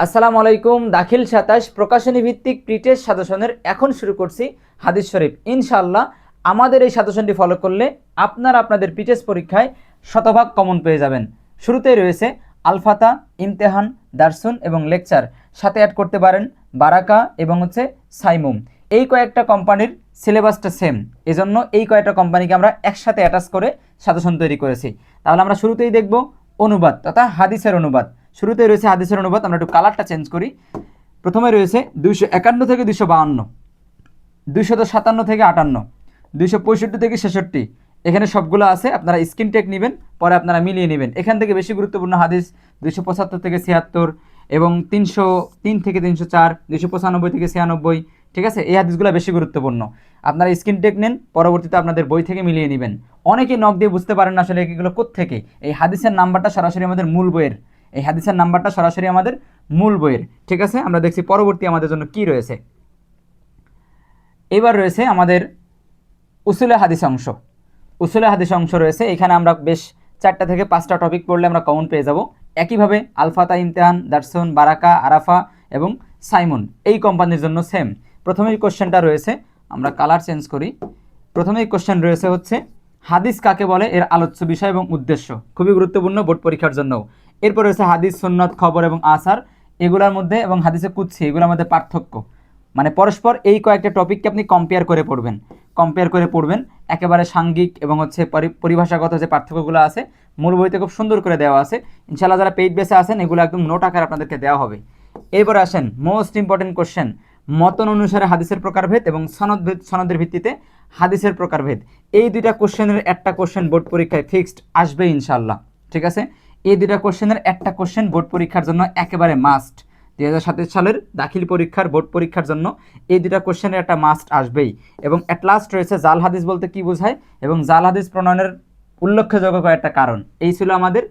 আসসালামু আলাইকুম। দাখিল ২৭ প্রকাশনী ভিত্তিক প্রিটেস্ট সাজেশনের এখন শুরু করছি হাদিস শরীফ। ইনশাআল্লাহ আমাদের এই সাজেশনটি ফলো করলে আপনারা আপনাদের প্রিটেস্ট পরীক্ষায় শতভাগ কমন পেয়ে যাবেন। শুরুতেই রয়েছে আলফাতা, ইমতেহান, দারসুন এবং লেকচার, সাথে অ্যাড করতে পারেন বারাকা এবং সাইমুম। এই কয়েকটা কোম্পানির সিলেবাসটা সেম, এজন্য এই কয়েকটা কোম্পানিকে আমরা একসাথে অ্যাটাচ করে সাজেশন তৈরি করেছি। তাহলে আমরা শুরুতেই দেখব অনুবাদ তথা হাদিসের অনুবাদ। শুরুতে রয়েছে হাদিসের অনুবাদ। আমরা একটু কালারটা চেঞ্জ করি। প্রথমে রয়েছে 251 থেকে 252, 257 থেকে 58, 265 থেকে 66। এখানে সবগুলো আছে, আপনারা স্ক্রিন টেক নেবেন, পরে আপনারা মিলিয়ে নেবেন। এখান থেকে বেশি গুরুত্বপূর্ণ হাদিস 275 থেকে 76 এবং 303 থেকে 304, 295 থেকে 96। ঠিক আছে, এই হাদিসগুলো বেশি গুরুত্বপূর্ণ। আপনারা স্ক্রিন টেক নেন, পরবর্তীতে আপনাদের বই থেকে মিলিয়ে নেবেন। অনেকে নক দিয়ে বুঝতে পারেন না আসলে এগুলো কোত্থেকে। এই হাদিসের নাম্বারটা সরাসরি আমাদের মূল বইয়ের, এই হাদিসের নাম্বারটা সরাসরি আমাদের মূল বইয়ের। ঠিক আছে, আমরা দেখছি পরবর্তী আমাদের জন্য কি রয়েছে। এবার রয়েছে আমাদের উসুলে হাদিস অংশ। উসুলে হাদিস অংশ রয়েছে, এখানে আমরা বেশ 4টা থেকে 5টা টপিক পড়লে আমরা কমন পেয়ে যাব। একইভাবে আলফাতা, ইমতেহান, দারসুন, বারাকা, আরাফা এবং সাইমুন এই কোম্পানির জন্য সেম। প্রথমেই কোশ্চেনটা রয়েছে, আমরা কালার চেঞ্জ করি। প্রথমেই কোশ্চেন রয়েছে হাদিস কাকে বলে, এর আলোচ্য বিষয় এবং উদ্দেশ্য, খুবই গুরুত্বপূর্ণ বোর্ড পরীক্ষার জন্য। এরপর রয়েছে হাদিস, সুন্নত, খবর এবং আসার, এগুলোর মধ্যে এবং হাদিসে কুদসি এগুলোর মধ্যে পার্থক্য, মানে পরস্পর এই কয়েকটা টপিককে আপনি কম্পেয়ার করে পড়বেন। একেবারে সাংঘিক এবং পরিভাষাগত যে পার্থক্যগুলো আছে মূল বইতে খুব সুন্দর করে দেওয়া আছে। ইনশাআল্লাহ যারা পেইড বেসে আছেন এগুলো একদম নোট আকারে আপনাদেরকে দেওয়া হবে। এরপর আসেন মোস্ট ইম্পর্টেন্ট কোশ্চেন, মতন অনুসারে হাদিসের প্রকারভেদ এবং সনদের ভিত্তিতে হাদিসের প্রকারভেদ। এই দুইটা কোশ্চেনের একটা কোশ্চেন বোর্ড পরীক্ষায় ফিক্সড আসবে ইনশাআল্লাহ। ঠিক আছে, এই দুইটা কোশ্চেনের একটা কোশ্চেন বোর্ড পরীক্ষার জন্য একেবারে মাস্ট। 2027 সালের দাখিল পরীক্ষার বোর্ড পরীক্ষার জন্য এই দুটা কোশ্চেনের একটা মাস্ট আসবেই। এবং অ্যাট লাস্ট রয়েছে জাল হাদিস বলতে কি বোঝায় এবং জাল হাদিস প্রণয়নের উল্লেখযোগ্য কয়েকটা কারণ। এই ছিল আমাদের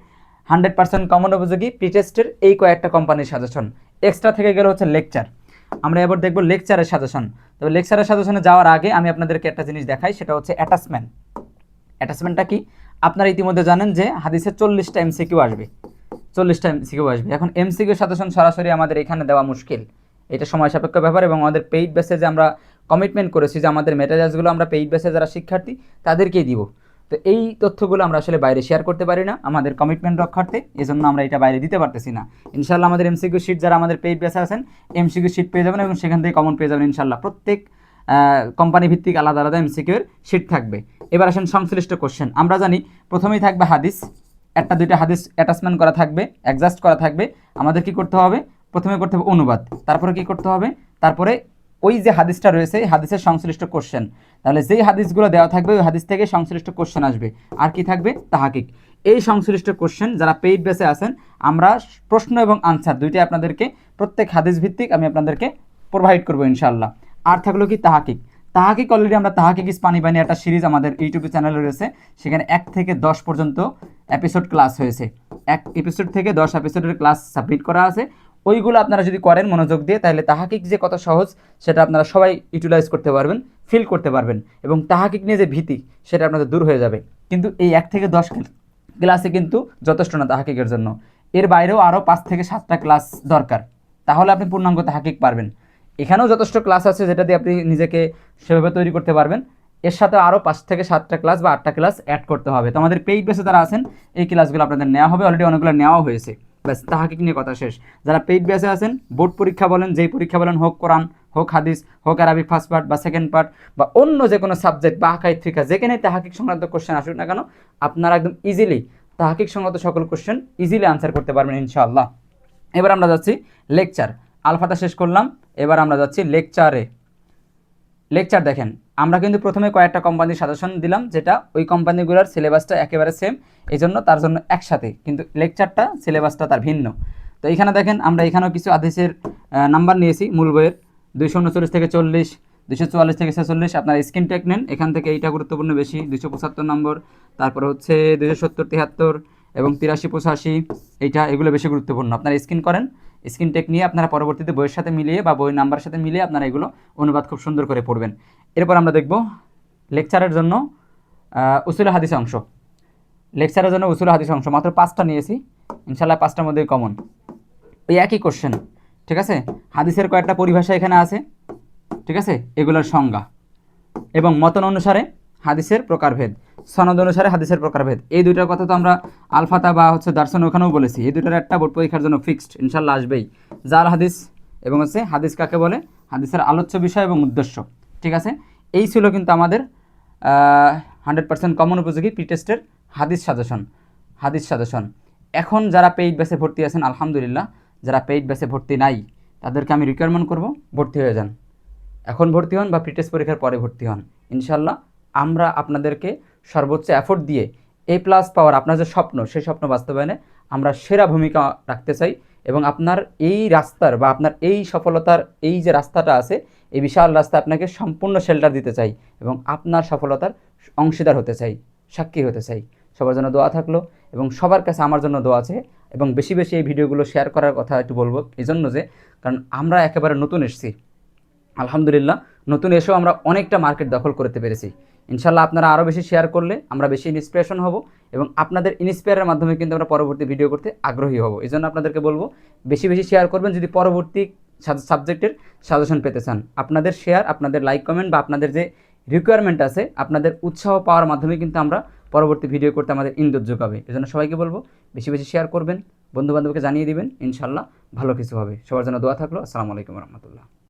100% কমন উপযোগী প্রিটেস্টের এই কয়েকটা কোম্পানির সাজেশন। এক্সট্রা থেকে গেলে লেকচার। আমরা এবার দেখব লেকচারের সাজেশন। তবে লেকচারের সাজেশনে যাওয়ার আগে আমি আপনাদেরকে একটা জিনিস দেখাই, সেটা অ্যাটাচমেন্ট। অ্যাটাচমেন্টটা কি আপনারা ইতিমধ্যে জানেন যে হাদিসে 40টা এমসিকিউ আসবে, 40টা এমসিকিউ আসবে। এখন এমসিকিউ সাজেশন সরাসরি আমাদের এখানে দেওয়া মুশকিল, এটা সময় সাপেক্ষ ব্যাপার। এবং আমাদের পেইড বেসে যে আমরা কমিটমেন্ট করেছি যে আমাদের ম্যাটেরিয়ালসগুলো আমরা পেইড বেসে যারা শিক্ষার্থী তাদেরকেই দিব, তো এই তথ্যগুলো আমরা আসলে বাইরে শেয়ার করতে পারি না আমাদের কমিটমেন্ট রক্ষার্থে, এজন্য আমরা এটা বাইরে দিতে পারতেছি না। ইনশাআল্লাহ আমাদের এমসিকিউ শিট যারা আমাদের পেইড বেসে আছেন এমসিকিউ শিট পেয়ে যাবেন এবং সেখান থেকে কমন পেয়ে যাবেন ইনশাআল্লাহ। প্রত্যেক কোম্পানি ভিত্তিক আলাদা আলাদা এমসিকিউর শিট থাকবে। এবার আসেন সংশ্লিষ্ট কোশ্চেন। আমরা জানি প্রথমেই থাকবে হাদিস, একটা দুইটা হাদিস অ্যাটাচমেন্ট করা থাকবে, অ্যাডজাস্ট করা থাকবে। আমাদের কি করতে হবে, প্রথমে করতে হবে অনুবাদ, তারপরে কি করতে হবে, তারপরে ওই যে হাদিসটা রয়েছে হাদিসের সংশ্লিষ্ট কোশ্চেন। তাহলে যেই হাদিসগুলো দেওয়া থাকবে ওই হাদিস থেকে সংশ্লিষ্ট কোশ্চেন আসবে। আর কি থাকবে, তাহাকিক। এই সংশ্লিষ্ট কোশ্চেন যারা পেইড বেসে আছেন আমরা প্রশ্ন এবং আনসার দুইটাই আপনাদেরকে প্রত্যেক হাদিস ভিত্তিক আমি আপনাদেরকে প্রোভাইড করবো ইনশাআল্লাহ। আর থাকলো কি তাহাকিক। তাহাকিক অলরেডি আমরা তাহাকিক ইস পানি পানি একটা সিরিজ আমাদের ইউটিউব চ্যানেলে রয়েছে, সেখানে 1 থেকে 10 পর্যন্ত এপিসোড ক্লাস হয়েছে। 1 এপিসোড থেকে 10 এপিসোডের ক্লাস সাবমিট করা আছে। ওইগুলো আপনারা যদি করেন মনোযোগ দিয়ে, তাহলে তাহাকিক যে কত সহজ সেটা আপনারা সবাই ইউটিলাইজ করতে পারবেন, ফিল করতে পারবেন এবং তাহাকিক নিয়ে যে ভীতি সেটা আপনাদের দূর হয়ে যাবে। কিন্তু এই 1 থেকে 10 ক্লাসে কিন্তু যথেষ্ট না তাহাকিকের জন্য, এর বাইরেও আরও 5 থেকে 7টা ক্লাস দরকার, তাহলে আপনি পূর্ণাঙ্গ তাহাকিক পারবেন। এখানেও যথেষ্ট ক্লাস আছে যেটা দিয়ে আপনি নিজেকে সেভাবে তৈরি করতে পারবেন, এর সাথে আরও 5 থেকে 7টা ক্লাস বা 8টা ক্লাস অ্যাড করতে হবে। তো আমাদের পেইড বেসে যারা আছেন এই ক্লাসগুলো আপনাদের নেওয়া হবে, অলরেডি অনেকগুলো নেওয়া হয়েছে। ব্যাস, তাহাকিক নিয়ে কথা শেষ। যারা পেইড বেসে আছেন বোর্ড পরীক্ষা বলেন, যেই পরীক্ষা বলেন, হোক কোরআন, হোক হাদিস, হোক আরবিক ফার্স্ট পার্ট বা সেকেন্ড পার্ট বা অন্য যে কোনো সাবজেক্ট বা আকাইদ ফিকা, যেখানে তাহাকিক সংক্রান্ত কোশ্চেন আসুক না কেন, আপনারা একদম ইজিলি তাহাকিক সংক্রান্ত সকল কোশ্চেন ইজিলি আনসার করতে পারবেন ইনশাআল্লাহ। এবার আমরা যাচ্ছি লেকচার। আলফাটা শেষ করলাম, এবার আমরা যাচ্ছি লেকচারে। লেকচার দেখেন, আমরা কিন্তু প্রথমে কয়েকটা কোম্পানির সাজেশন দিলাম, যেটা ওই কোম্পানিগুলোর সিলেবাসটা একেবারে সেম, এই জন্য তার জন্য একসাথে, কিন্তু লেকচারটা সিলেবাসটা তার ভিন্ন। তো এখানে দেখেন আমরা এখানেও কিছু হাদিসের নাম্বার নিয়েছি মূল বইয়ের, 239 থেকে 40, 244 থেকে 46। আপনার স্ক্রিন টেক নেন, এখান থেকে এইটা গুরুত্বপূর্ণ বেশি, 275 নম্বর, তারপর 270, 73 এবং 83, 85, এগুলো বেশি গুরুত্বপূর্ণ। আপনারা স্ক্রিন করেন, স্ক্রিন টেক নিয়ে আপনারা পরবর্তীতে বইয়ের সাথে মিলিয়ে বা বই নাম্বারের সাথে মিলিয়ে আপনারা এগুলো অনুবাদ খুব সুন্দর করে পড়বেন। এরপর আমরা দেখব লেকচারের জন্য উসুল হাদিস অংশ। মাত্র 5টা নিয়েছি ইনশাআল্লাহ, 5টার মধ্যেই কমন। ওই একই কোশ্চেন, ঠিক আছে। হাদিসের কয়েকটা পরিভাষা এখানে আছে, ঠিক আছে, এগুলোর সংজ্ঞা এবং মতন অনুসারে হাদিসের প্রকারভেদ, সনদ অনুসারে হাদিসের প্রকারভেদ। এই দুইটার কথা তো আমরা আলফাতা বা হচ্ছে দার্শন ওখানেও বলেছি। এই দুইটার একটা বোর্ড পরীক্ষার জন্য ফিক্সড ইনশাল্লাহ আসবেই, জাল হাদিস এবং হচ্ছে হাদিস কাকে বলে, হাদিসের আলোচ্য বিষয় এবং উদ্দেশ্য। ঠিক আছে, এই ছিল কিন্তু আমাদের 100% কমন উপযোগী প্রি টেস্টের হাদিস সাজেশন। এখন যারা পেইড ব্যাচে ভর্তি আছেন আলহামদুলিল্লাহ, যারা পেইড ব্যাচে ভর্তি নাই তাদেরকে আমি রিকোয়ারমেন্ট করব ভর্তি হয়ে যান। এখন ভর্তি হন বা প্রিটেস্ট পরীক্ষার পরে ভর্তি হন, ইনশাল্লাহ আমরা আপনাদেরকে সর্বোচ্চ এফোর্ট দিয়ে A+ পাওয়ার আপনার যে স্বপ্ন, সেই স্বপ্ন বাস্তবায়নে আমরা সেরা ভূমিকা রাখতে চাই এবং আপনার এই রাস্তার বা আপনার এই সফলতার এই যে রাস্তাটা আছে, এই বিশাল রাস্তা আপনাকে সম্পূর্ণ শেল্টার দিতে চাই এবং আপনার সফলতার অংশীদার হতে চাই, সাক্ষী হতে চাই। সবার জন্য দোয়া থাকলো এবং সবার কাছে আমার জন্য দোয়া আছে এবং বেশি বেশি এই ভিডিওগুলো শেয়ার করার কথা একটু বলবো এই জন্য যে, কারণ আমরা একেবারে নতুন এসেছি, আলহামদুলিল্লাহ নতুন এসেও আমরা অনেকটা মার্কেট দখল করতে পেরেছি। ইনশাল্লাহ আপনারা আরও বেশি শেয়ার করলে আমরা বেশি ইন্সপিরেশন হব এবং আপনাদের ইন্সপায়ারের মাধ্যমে কিন্তু আমরা পরবর্তী ভিডিও করতে আগ্রহী হব। এই জন্য আপনাদেরকে বলবো বেশি বেশি শেয়ার করবেন যদি পরবর্তী সাবজেক্টের সাজেশন পেতে চান। আপনাদের শেয়ার, আপনাদের লাইক কমেন্ট বা আপনাদের যে রিকোয়ারমেন্ট আছে, আপনাদের উৎসাহ পাওয়ার মাধ্যমে কিন্তু আমরা পরবর্তী ভিডিও করতে আমাদের ইন্দোর যোগাবে। এই জন্য সবাইকে বলবো বেশি বেশি শেয়ার করবেন, বন্ধুবান্ধবকে জানিয়ে দিবেন, ইনশাল্লাহ ভালো কিছু হবে। সবার জন্য দোয়া থাকলো। আসসালামু আলাইকুম রহমতুল্লাহ।